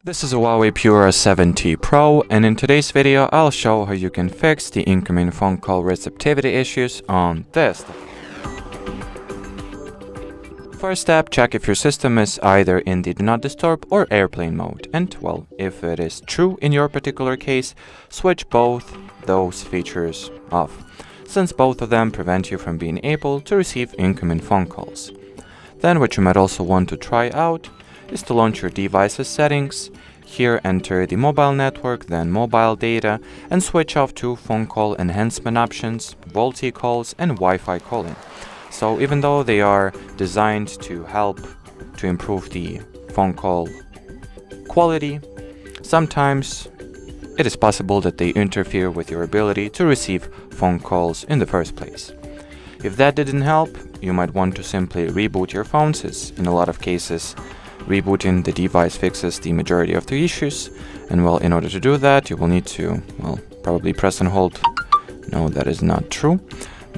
This is a Huawei Pura 7T Pro, and in today's video I'll show how you can fix the incoming phone call receptivity issues on this. First step, check if your system is either in the Do Not Disturb or Airplane mode, and well, if it is true in your particular case, switch both those features off, since both of them prevent you from being able to receive incoming phone calls. Then what you might also want to try out is to launch your device's settings. Here enter the mobile network, then mobile data, and switch off to phone call enhancement options, VoLTE calls, and Wi-Fi calling. So even though they are designed to help to improve the phone call quality, sometimes it is possible that they interfere with your ability to receive phone calls in the first place. If that didn't help, you might want to simply reboot your phone, since in a lot of cases rebooting the device fixes the majority of the issues. And well, in order to do that, you will need to, probably press and hold. No, that is not true.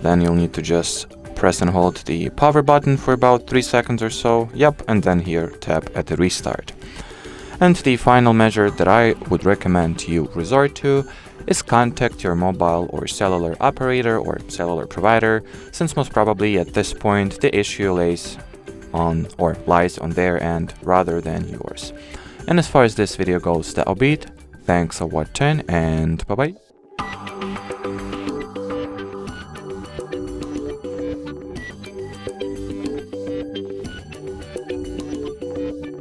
Then you'll need to just press and hold the power button for about 3 seconds or so. Yep, and then here tap at the restart. And the final measure that I would recommend you resort to is contact your mobile or cellular operator or cellular provider, since most probably at this point the issue lies on their end rather than yours. And as far as this video goes, that'll be it. Thanks for watching, and bye bye.